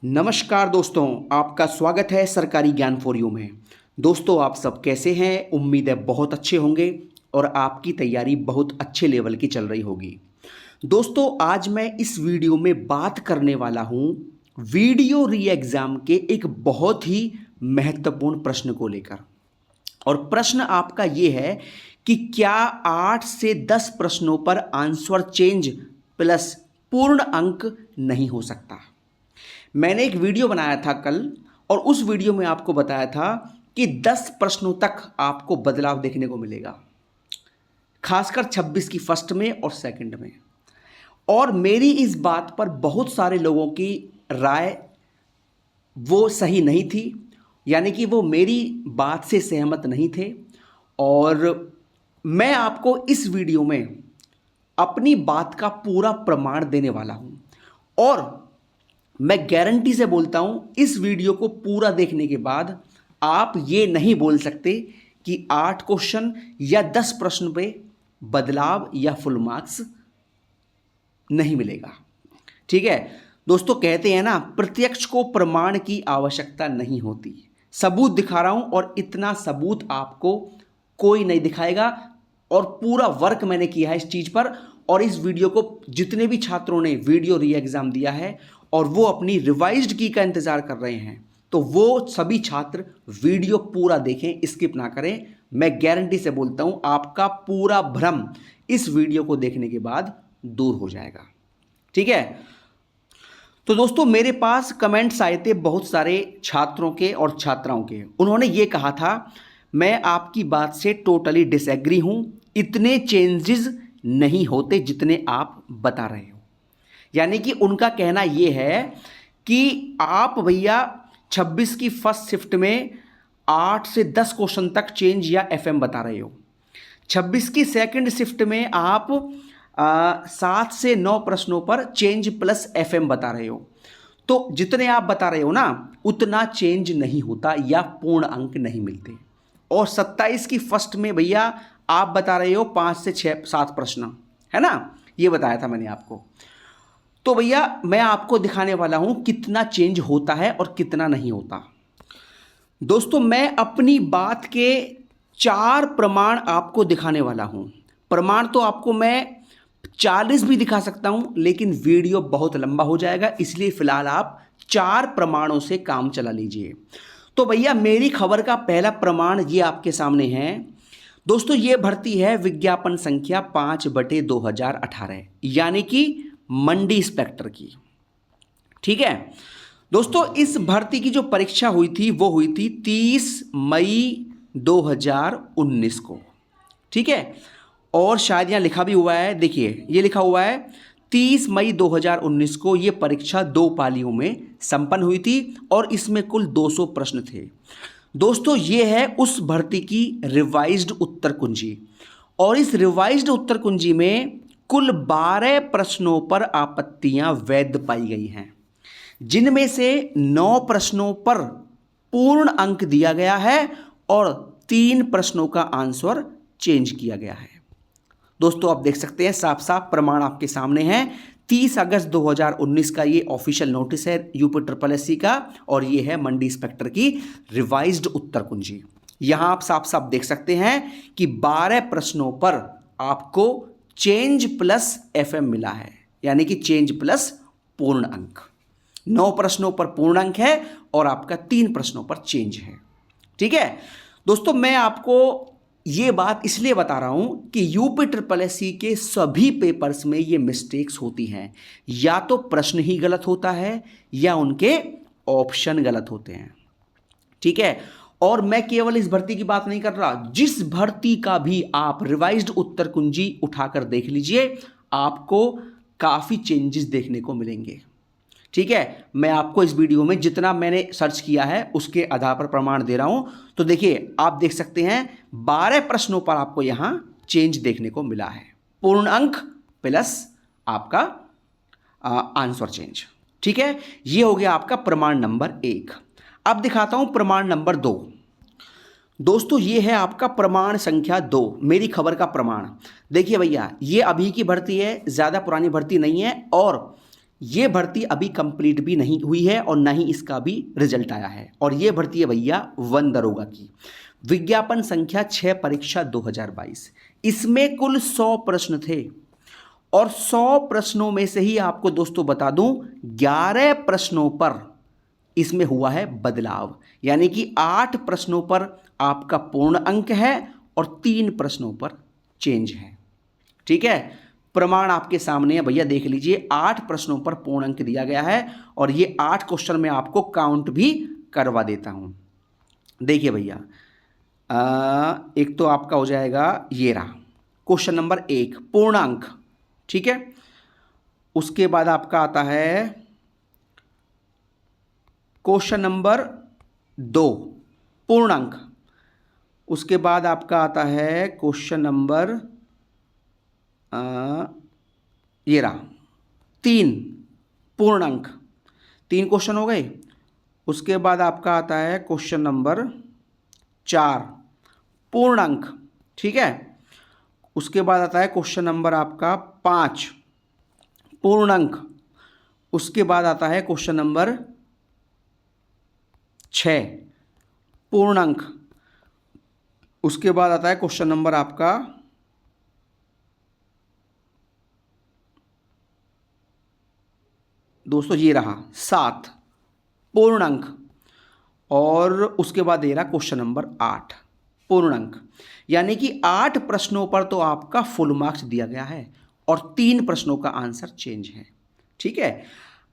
नमस्कार दोस्तों, आपका स्वागत है सरकारी ज्ञान फॉर यू में। दोस्तों, आप सब कैसे हैं? उम्मीद है बहुत अच्छे होंगे और आपकी तैयारी बहुत अच्छे लेवल की चल रही होगी। दोस्तों, आज मैं इस वीडियो में बात करने वाला हूं वीडियो री एग्ज़ाम के एक बहुत ही महत्वपूर्ण प्रश्न को लेकर। और प्रश्न आपका ये है कि क्या 8 से 10 प्रश्नों पर आंसर चेंज प्लस पूर्ण अंक नहीं हो सकता। मैंने एक वीडियो बनाया था कल और उस वीडियो में आपको बताया था कि 10 प्रश्नों तक आपको बदलाव देखने को मिलेगा, खासकर 26 की फर्स्ट में और सेकंड में। और मेरी इस बात पर बहुत सारे लोगों की राय वो सही नहीं थी, यानी कि वो मेरी बात से सहमत नहीं थे। और मैं आपको इस वीडियो में अपनी बात का पूरा प्रमाण देने वाला हूं और मैं गारंटी से बोलता हूं इस वीडियो को पूरा देखने के बाद आप ये नहीं बोल सकते कि 8 क्वेश्चन या 10 प्रश्न पे बदलाव या फुल मार्क्स नहीं मिलेगा। ठीक है दोस्तों, कहते हैं ना, प्रत्यक्ष को प्रमाण की आवश्यकता नहीं होती। सबूत दिखा रहा हूं और इतना सबूत आपको कोई नहीं दिखाएगा। और पूरा वर्क मैंने किया है इस चीज पर। और इस वीडियो को जितने भी छात्रों ने वीडियो री एग्जाम दिया है और वो अपनी रिवाइज्ड की का इंतजार कर रहे हैं, तो वो सभी छात्र वीडियो पूरा देखें, स्किप ना करें। मैं गारंटी से बोलता हूं आपका पूरा भ्रम इस वीडियो को देखने के बाद दूर हो जाएगा। ठीक है, तो दोस्तों मेरे पास कमेंट्स आए थे बहुत सारे छात्रों के और छात्राओं के। उन्होंने ये कहा था, मैं आपकी बात से टोटली डिसएग्री हूं, इतने चेंजेस नहीं होते जितने आप बता रहे हो। यानी कि उनका कहना यह है कि आप भैया 26 की फर्स्ट शिफ्ट में 8 से 10 क्वेश्चन तक चेंज या एफएम बता रहे हो। 26 की सेकंड शिफ्ट में आप 7 से 9 प्रश्नों पर चेंज प्लस एफएम बता रहे हो। तो जितने आप बता रहे हो ना, उतना चेंज नहीं होता या पूर्ण अंक नहीं मिलते। और 27 की फर्स्ट में भैया आप बता रहे हो 5 से 7 प्रश्न, है ना, ये बताया था मैंने आपको। तो भैया मैं आपको दिखाने वाला हूं कितना चेंज होता है और कितना नहीं होता। दोस्तों, मैं अपनी बात के 4 प्रमाण आपको दिखाने वाला हूं। प्रमाण तो आपको मैं 40 भी दिखा सकता हूं, लेकिन वीडियो बहुत लंबा हो जाएगा, इसलिए फिलहाल आप 4 प्रमाणों से काम चला लीजिए। तो भैया मेरी खबर का पहला प्रमाण ये आपके सामने है। दोस्तों, ये भर्ती है विज्ञापन संख्या 5/2018, यानी कि मंडी इंस्पेक्टर की। ठीक है दोस्तों, इस भर्ती की जो परीक्षा हुई थी वो हुई थी 30 मई 2019 को। ठीक है, और शायद यहाँ लिखा भी हुआ है, देखिए ये लिखा हुआ है 30 मई 2019 को ये परीक्षा 2 पालियों में संपन्न हुई थी और इसमें कुल 200 प्रश्न थे। दोस्तों, ये है उस भर्ती की रिवाइज्ड उत्तर कुंजी और इस रिवाइज्ड उत्तर कुंजी में कुल 12 प्रश्नों पर आपत्तियां वैध पाई गई हैं, जिनमें से 9 प्रश्नों पर पूर्ण अंक दिया गया है और 3 प्रश्नों का आंसर चेंज किया गया है। दोस्तों, आप देख सकते हैं साफ साफ प्रमाण आपके सामने हैं। 30 अगस्त 2019 का ये ऑफिशियल नोटिस है यूपीएससी का और ये है मंडी इंस्पेक्टर की रिवाइज्ड उत्तर कुंजी। यहां आप साफ साफ देख सकते हैं कि 12 प्रश्नों पर आपको चेंज प्लस एफएम मिला है, यानी कि चेंज प्लस पूर्ण अंक। 9 प्रश्नों पर पूर्ण अंक है और आपका 3 प्रश्नों पर चेंज है। ठीक है दोस्तों, मैं आपको ये बात इसलिए बता रहा हूं कि यूपीएससी के सभी पेपर्स में ये मिस्टेक्स होती हैं। या तो प्रश्न ही गलत होता है या उनके ऑप्शन गलत होते हैं। ठीक है, और मैं केवल इस भर्ती की बात नहीं कर रहा, जिस भर्ती का भी आप रिवाइज्ड उत्तर कुंजी उठाकर देख लीजिए, आपको काफी चेंजेस देखने को मिलेंगे। ठीक है, मैं आपको इस वीडियो में जितना मैंने सर्च किया है उसके आधार पर प्रमाण दे रहा हूं। तो देखिए, आप देख सकते हैं 12 प्रश्नों पर आपको यहां चेंज देखने को मिला है, पूर्ण अंक प्लस आपका आंसर चेंज। ठीक है, यह हो गया आपका प्रमाण नंबर 1। अब दिखाता हूं प्रमाण नंबर 2। दोस्तों, ये है आपका प्रमाण संख्या 2, मेरी खबर का प्रमाण। देखिए भैया, ये अभी की भर्ती है, ज़्यादा पुरानी भर्ती नहीं है और ये भर्ती अभी कंप्लीट भी नहीं हुई है और ना ही इसका भी रिजल्ट आया है। और ये भर्ती है भैया वन दरोगा की। विज्ञापन संख्या 6 परीक्षा 2022। इसमें कुल 100 प्रश्न थे और 100 प्रश्नों में से ही आपको दोस्तों बता दूं 11 प्रश्नों पर इसमें हुआ है बदलाव, यानी कि 8 प्रश्नों पर आपका पूर्ण अंक है और 3 प्रश्नों पर चेंज है। ठीक है, प्रमाण आपके सामने है भैया, देख लीजिए। 8 प्रश्नों पर पूर्ण अंक दिया गया है और ये 8 क्वेश्चन में आपको काउंट भी करवा देता हूं। देखिए भैया, एक तो आपका हो जाएगा ये रहा क्वेश्चन नंबर 1 पूर्ण अंक। ठीक है, उसके बाद आपका आता है क्वेश्चन नंबर 2 पूर्ण अंक। उसके बाद आपका आता है क्वेश्चन नंबर ये रहा 3 पूर्ण अंक। 3 क्वेश्चन हो गए। उसके बाद आपका आता है क्वेश्चन नंबर 4 पूर्ण अंक। ठीक है, उसके बाद आता है क्वेश्चन नंबर आपका 5 पूर्ण अंक। उसके बाद आता है क्वेश्चन नंबर 6 पूर्ण अंक। उसके बाद आता है क्वेश्चन नंबर आपका दोस्तों ये रहा 7 पूर्ण अंक। और उसके बाद ये रहा क्वेश्चन नंबर 8 पूर्ण अंक। यानी कि 8 प्रश्नों पर तो आपका फुल मार्क्स दिया गया है और 3 प्रश्नों का आंसर चेंज है। ठीक है,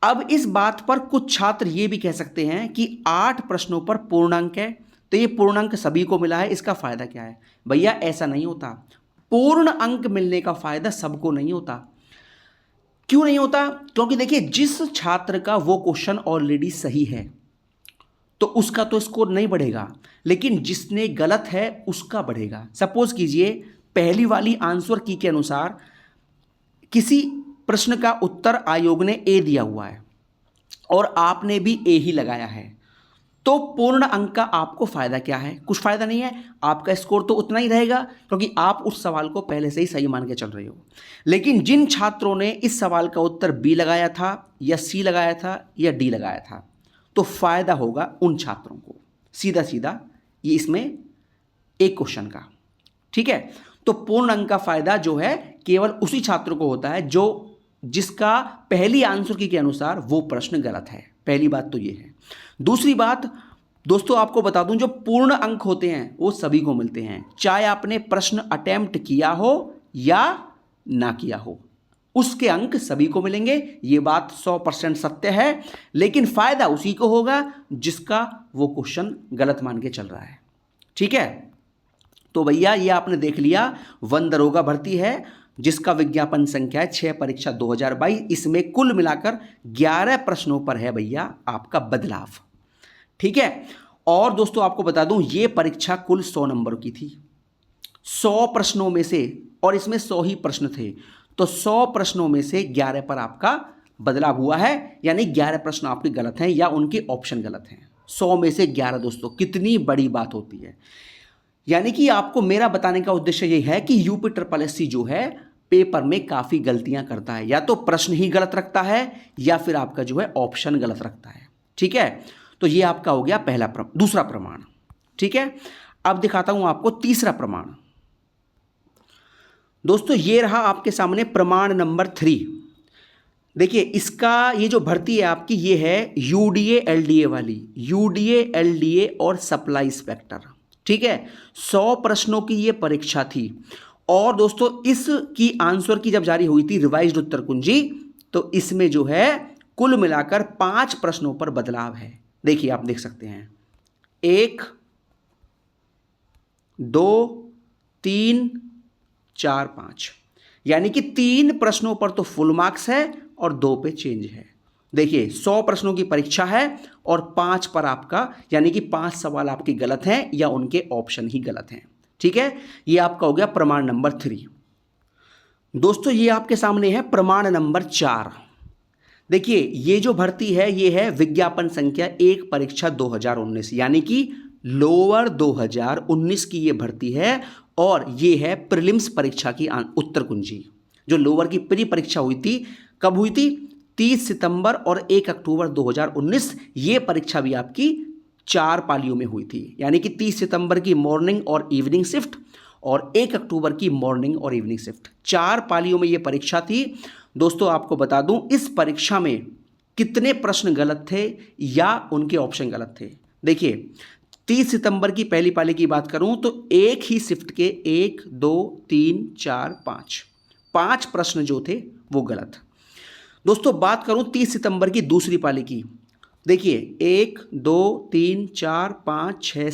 अब इस बात पर कुछ छात्र ये भी कह सकते हैं कि 8 प्रश्नों पर पूर्ण अंक है तो ये पूर्ण अंक सभी को मिला है, इसका फायदा क्या है? भैया ऐसा नहीं होता। पूर्ण अंक मिलने का फायदा सबको नहीं होता। क्यों नहीं होता? क्योंकि देखिए, जिस छात्र का वो क्वेश्चन ऑलरेडी सही है तो उसका तो स्कोर नहीं बढ़ेगा, लेकिन जिसने गलत है उसका बढ़ेगा। सपोज कीजिए पहली वाली आंसर की के अनुसार किसी प्रश्न का उत्तर आयोग ने ए दिया हुआ है और आपने भी ए ही लगाया है, तो पूर्ण अंक का आपको फायदा क्या है? कुछ फायदा नहीं है, आपका स्कोर तो उतना ही रहेगा क्योंकि आप उस सवाल को पहले से ही सही मान के चल रहे हो। लेकिन जिन छात्रों ने इस सवाल का उत्तर बी लगाया था या सी लगाया था या डी लगाया था, तो फायदा होगा उन छात्रों को, सीधा सीधा ये इसमें एक क्वेश्चन का। ठीक है, तो पूर्ण अंक का फायदा जो है केवल उसी छात्र को होता है जो जिसका पहली आंसर की के अनुसार वो प्रश्न गलत है। पहली बात तो ये है। दूसरी बात दोस्तों आपको बता दूं, जो पूर्ण अंक होते हैं वो सभी को मिलते हैं, चाहे आपने प्रश्न अटेम्प्ट किया हो या ना किया हो, उसके अंक सभी को मिलेंगे। ये बात 100% सत्य है। लेकिन फायदा उसी को होगा जिसका वो क्वेश्चन गलत मान के चल रहा है। ठीक है, तो भैया ये आपने देख लिया वन दरोगा भर्ती है जिसका विज्ञापन संख्या है 6 परीक्षा 2022। इसमें कुल मिलाकर 11 प्रश्नों पर है भैया आपका बदलाव। ठीक है, और दोस्तों आपको बता दूं ये परीक्षा कुल 100 नंबर की थी। 100 प्रश्नों में से, और इसमें 100 ही प्रश्न थे, तो 100 प्रश्नों में से 11 पर आपका बदलाव हुआ है, यानी 11 प्रश्न आपके गलत हैं या उनके ऑप्शन गलत हैं। 100 में से 11 दोस्तों कितनी बड़ी बात होती है। यानी कि आपको मेरा बताने का उद्देश्य ये है कि यूपी ट्रिपल एससी जो है पेपर में काफ़ी गलतियां करता है, या तो प्रश्न ही गलत रखता है या फिर आपका जो है ऑप्शन गलत रखता है। ठीक है, तो ये आपका हो गया पहला दूसरा प्रमाण। ठीक है, अब दिखाता हूं आपको तीसरा प्रमाण। दोस्तों ये रहा आपके सामने प्रमाण नंबर 3। देखिए इसका ये जो भर्ती है आपकी, ये है यूडीए एलडीए वाली, यूडीए एलडीए और सप्लाई इंस्पेक्टर। ठीक है, 100 प्रश्नों की ये परीक्षा थी और दोस्तों इसकी आंसर की जब जारी हुई थी रिवाइज्ड उत्तर कुंजी, तो इसमें जो है कुल मिलाकर 5 प्रश्नों पर बदलाव है। देखिए आप देख सकते हैं 1 2 3 4 5, यानी कि 3 प्रश्नों पर तो फुल मार्क्स है और 2 पे चेंज है। देखिए 100 प्रश्नों की परीक्षा है और 5 पर आपका, यानी कि 5 सवाल आपके गलत हैं या उनके ऑप्शन ही गलत हैं। ठीक है, ये आपका हो गया प्रमाण नंबर 3। दोस्तों ये आपके सामने है प्रमाण नंबर 4। देखिए ये जो भर्ती है ये है विज्ञापन संख्या 1 परीक्षा 2019, यानी कि लोअर 2019 की ये भर्ती है और ये है प्रीलिम्स परीक्षा की उत्तर कुंजी। जो लोअर की प्री परीक्षा हुई थी, कब हुई थी? 30 सितंबर और 1 अक्टूबर 2019 ये परीक्षा भी आपकी 4 पालियों में हुई थी, यानी कि 30 सितंबर की मॉर्निंग और इवनिंग शिफ्ट और 1 अक्टूबर की मॉर्निंग और इवनिंग शिफ्ट, 4 पालियों में ये परीक्षा थी। दोस्तों आपको बता दूं, इस परीक्षा में कितने प्रश्न गलत थे या उनके ऑप्शन गलत थे। देखिए 30 सितंबर की पहली पाली की बात करूं तो एक ही शिफ्ट के 1 2 3 4 5 प्रश्न जो थे वो गलत। दोस्तों बात करूं 30 सितंबर की दूसरी पाली की, देखिए 1 2 3 4 5 6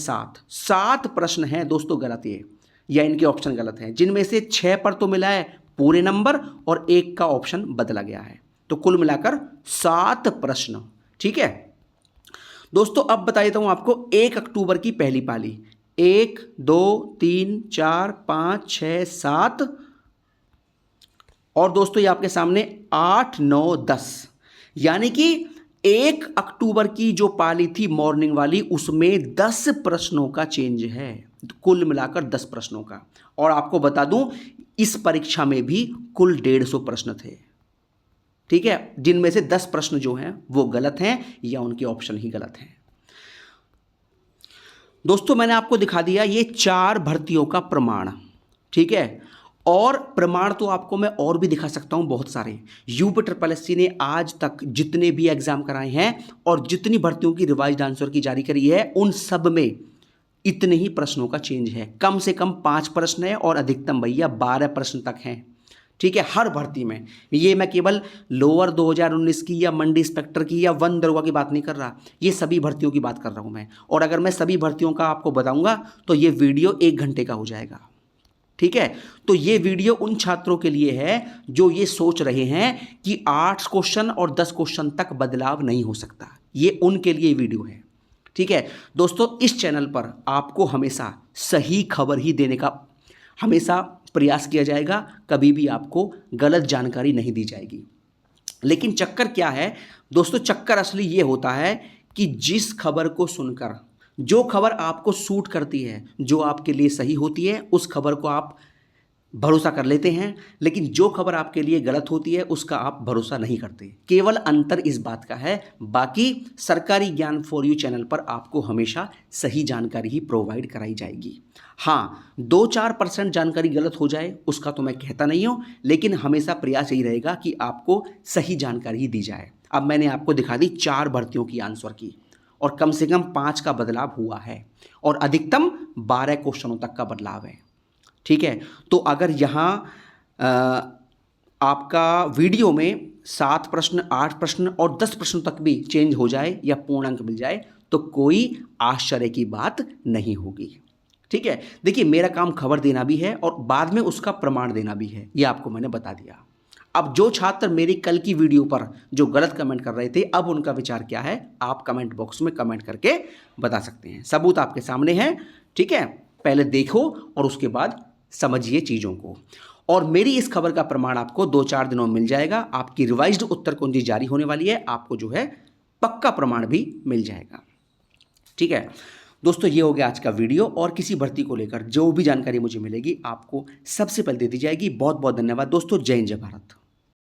7 प्रश्न हैं दोस्तों गलत ये, या इनके ऑप्शन गलत हैं, जिनमें से 6 पर तो मिला है पूरे नंबर और 1 का ऑप्शन बदला गया है, तो कुल मिलाकर 7 प्रश्न। ठीक है दोस्तों, अब बता देता हूं आपको 1 अक्टूबर की पहली पाली, 1 2 3 4 5 6 7 और दोस्तों ये आपके सामने 8 9 10, यानी कि 1 अक्टूबर की जो पाली थी मॉर्निंग वाली उसमें 10 प्रश्नों का चेंज है, कुल मिलाकर 10 प्रश्नों का। और आपको बता दूं इस परीक्षा में भी कुल 150 प्रश्न थे। ठीक है, जिनमें से 10 प्रश्न जो हैं वो गलत हैं या उनके ऑप्शन ही गलत हैं। दोस्तों मैंने आपको दिखा दिया ये 4 भर्तियों का प्रमाण। ठीक है, और प्रमाण तो आपको मैं और भी दिखा सकता हूं बहुत सारे। यूपीएससी ने आज तक जितने भी एग्जाम कराए हैं और जितनी भर्तियों की रिवाइज्ड आंसर की जारी करी है उन सब में इतने ही प्रश्नों का चेंज है। कम से कम 5 प्रश्न है और अधिकतम भैया 12 प्रश्न तक हैं। ठीक है, हर भर्ती में। ये मैं केवल लोअर 2019 की या मंडी इंस्पेक्टर की या वन दरोगा की बात नहीं कर रहा, ये सभी भर्तियों की बात कर रहा हूं मैं। और अगर मैं सभी भर्तियों का आपको बताऊंगा तो ये वीडियो 1 घंटे का हो जाएगा। ठीक है, तो ये वीडियो उन छात्रों के लिए है जो ये सोच रहे हैं कि 8 क्वेश्चन और 10 क्वेश्चन तक बदलाव नहीं हो सकता, ये उनके लिए वीडियो है। ठीक है दोस्तों, इस चैनल पर आपको हमेशा सही खबर ही देने का हमेशा प्रयास किया जाएगा, कभी भी आपको गलत जानकारी नहीं दी जाएगी। लेकिन चक्कर क्या है दोस्तों, चक्कर असली ये होता है कि जिस खबर को सुनकर, जो खबर आपको सूट करती है, जो आपके लिए सही होती है, उस खबर को आप भरोसा कर लेते हैं, लेकिन जो खबर आपके लिए गलत होती है उसका आप भरोसा नहीं करते। केवल अंतर इस बात का है, बाकी सरकारी ज्ञान फॉर यू चैनल पर आपको हमेशा सही जानकारी ही प्रोवाइड कराई जाएगी। हाँ, 2-4% जानकारी गलत हो जाए उसका तो मैं कहता नहीं हूँ, लेकिन हमेशा प्रयास यही रहेगा कि आपको सही जानकारी ही दी जाए। अब मैंने आपको दिखा दी 4 भर्तियों की आंसर की और कम से कम 5 का बदलाव हुआ है और अधिकतम 12 क्वेश्चनों तक का बदलाव है। ठीक है, तो अगर यहाँ आपका वीडियो में 7 प्रश्न, 8 प्रश्न और 10 प्रश्न तक भी चेंज हो जाए या पूर्ण अंक मिल जाए तो कोई आश्चर्य की बात नहीं होगी। ठीक है, देखिए मेरा काम खबर देना भी है और बाद में उसका प्रमाण देना भी है, ये आपको मैंने बता दिया। अब जो छात्र मेरी कल की वीडियो पर जो गलत कमेंट कर रहे थे, अब उनका विचार क्या है आप कमेंट बॉक्स में कमेंट करके बता सकते हैं। सबूत आपके सामने है। ठीक है, पहले देखो और उसके बाद समझिए चीज़ों को। और मेरी इस खबर का प्रमाण आपको 2-4 दिनों में मिल जाएगा। आपकी रिवाइज्ड उत्तर कुंजी जारी होने वाली है, आपको जो है पक्का प्रमाण भी मिल जाएगा। ठीक है दोस्तों, ये हो गया आज का वीडियो और किसी भर्ती को लेकर जो भी जानकारी मुझे मिलेगी आपको सबसे पहले दे दी जाएगी। बहुत बहुत धन्यवाद दोस्तों। जय हिंद, जय भारत।